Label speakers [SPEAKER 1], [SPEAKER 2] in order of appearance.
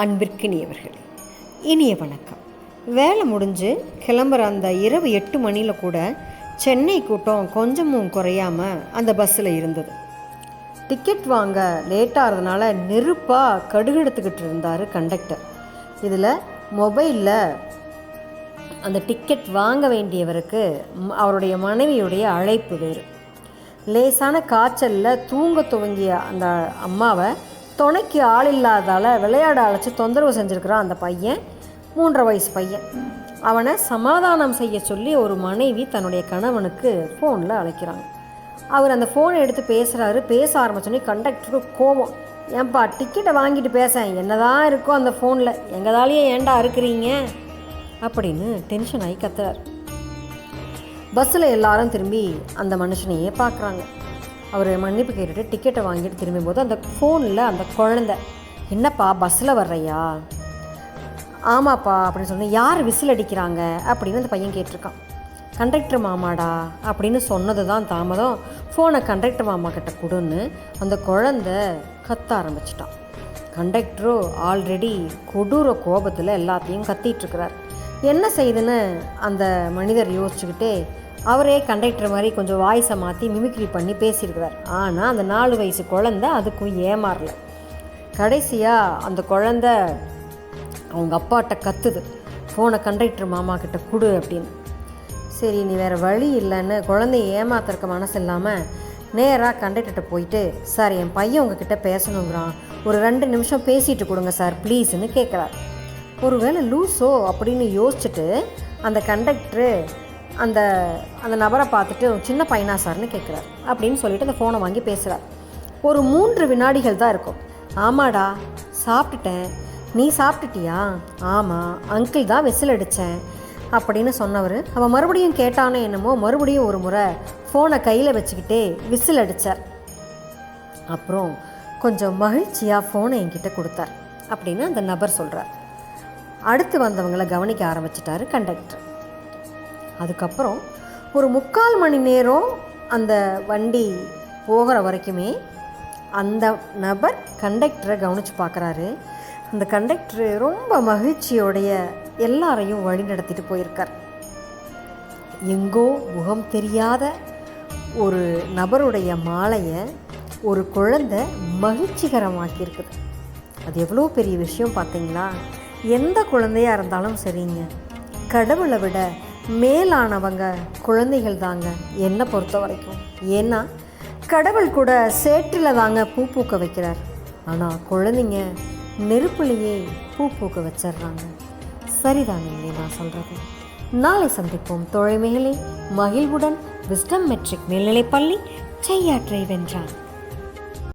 [SPEAKER 1] அன்பிற்கினியவர்களே, இனிய வணக்கம். வேலை முடிஞ்சு கிளம்புற அந்த இரவு 8 மணியில் கூட சென்னை கூட்டம் கொஞ்சமும் குறையாமல் அந்த பஸ்ஸில் இருந்தது. டிக்கெட் வாங்க லேட்டாகிறதுனால நெருப்பாக கடுகெடுத்துக்கிட்டு இருந்தார் கண்டக்டர். இதில் மொபைலில் அந்த டிக்கெட் வாங்க வேண்டியவருக்கு அவருடைய மனைவியுடைய அழைப்பு வேறு. லேசான காய்ச்சலில் தூங்க துவங்கிய அந்த அம்மாவை துணைக்கு ஆள் இல்லாதால் விளையாட அழைச்சி தொந்தரவு செஞ்சுருக்கிறான் அந்த பையன். 3.5 வயசு பையன். அவனை சமாதானம் செய்ய சொல்லி ஒரு மனைவி தன்னுடைய கணவனுக்கு ஃபோனில் அழைக்கிறாங்க. அவர் அந்த ஃபோனை எடுத்து பேசுகிறாரு. பேச ஆரம்பிச்சோன்னே கண்டக்டருக்கு கோபம். ஏன்பா டிக்கெட்டை வாங்கிட்டு பேசேன், என்னதான் இருக்கோ அந்த ஃபோனில், எங்களாலேயே ஏன்டா இருக்கிறீங்க அப்படின்னு டென்ஷன் ஆகி கத்துறார். பஸ்ஸில் எல்லாரும் திரும்பி அந்த மனுஷனையே பார்க்குறாங்க. அவர் மன்னிப்பு கேட்டுட்டு டிக்கெட்டை வாங்கிட்டு திரும்பும்போது அந்த ஃபோனில் அந்த குழந்தை, என்னப்பா பஸ்ஸில் வர்றையா? ஆமாப்பா அப்படின்னு சொன்ன. யார் விசில் அடிக்கிறாங்க அப்படின்னு அந்த பையன் கேட்டிருக்கான். கண்டக்டர் மாமாடா அப்படின்னு சொன்னது தான் தாமதம். ஃபோனை கண்டக்டர் மாமா கிட்ட கொடுன்னு அந்த குழந்தை கத்த ஆரம்பிச்சிட்டான். கண்டக்டரோ ஆல்ரெடி கொடூர கோபத்தில் எல்லாத்தையும் கத்திகிட்ருக்கிறார். என்ன செய்யுதுன்னு அந்த மனிதர் யோசிச்சுக்கிட்டே அவரே கண்டக்டர் மாதிரி கொஞ்சம் வாய்ஸை மாற்றி மிமிக்ரி பண்ணி பேசியிருக்கிறார். ஆனால் அந்த 4 வயசு குழந்தை அதுக்கும் ஏமாறல. கடைசியாக அந்த குழந்தை அவங்க அப்பாட்ட கத்துது, ஃபோனை கண்டக்டர் மாமா கிட்ட கொடு அப்படின்னு. சரி நீ வேறு வழி இல்லைன்னு குழந்தைய ஏமாத்துறக்க மனசு இல்லாமல் நேராக கண்டக்டர்கிட்ட போயிட்டு, சார் என் பையன் உங்ககிட்ட பேசணுங்கிறான், ஒரு 2 நிமிஷம் பேசிட்டு கொடுங்க சார் ப்ளீஸ்ன்னு கேட்குறார். ஒரு வேளை லூஸோ அப்படின்னு யோசிச்சுட்டு அந்த கண்டக்டரு அந்த அந்த நபரை பார்த்துட்டு சின்ன பையனா சார்னு கேட்குறார். அப்படின்னு சொல்லிவிட்டு அந்த ஃபோனை வாங்கி பேசுகிறார். ஒரு 3 வினாடிகள் தான் இருக்கும். ஆமாடா சாப்பிட்டுட்டேன், நீ சாப்பிட்டுட்டியா? ஆமாம் அங்கிள் தான் விசில் அடித்தேன் அப்படின்னு சொன்னவர் அவன் மறுபடியும் கேட்டானே என்னமோ மறுபடியும் ஒரு முறை ஃபோனை கையில் வச்சுக்கிட்டே விசில் அடித்தார். அப்புறம் கொஞ்சம் மகிழ்ச்சியாக ஃபோனை என்கிட்ட கொடுத்தார் அப்படின்னு அந்த நபர் சொல்கிறார். அடுத்து வந்தவங்களை கவனிக்க ஆரம்பிச்சிட்டாரு கண்டக்டர். அதுக்கப்புறம் ஒரு 3/4 மணி நேரம் அந்த வண்டி போகிற வரைக்குமே அந்த நபர் கண்டக்டரை கவனித்து பார்க்குறாரு. அந்த கண்டக்டரு ரொம்ப மகிழ்ச்சியோடைய எல்லாரையும் வழி நடத்திட்டு போயிருக்கார். எங்கோ முகம் தெரியாத ஒரு நபருடைய மாலையை ஒரு குழந்தை மகிழ்ச்சிகரமாக்கியிருக்குது. அது எவ்வளோ பெரிய விஷயம் பார்த்தீங்களா? எந்த குழந்தையாக இருந்தாலும் சரிங்க, கடவுளை விட மேலானவங்க குழந்தைகள் தாங்க என்னை பொறுத்த வரைக்கும். ஏன்னா கடவுள் கூட சேற்றில் தாங்க பூ பூக்க வைக்கிறார். ஆனால் குழந்தைங்க நெருப்புலையே பூ பூக்க வச்சிட்றாங்க. சரிதானுங்களே நான் சொல்கிறது. நாளை சந்திப்போம் தோழமைகளே. மகிழ்வுடன் விஸ்டம் மெட்ரிக் மேல்நிலைப்பள்ளி செய்யாற்றை வென்றான்.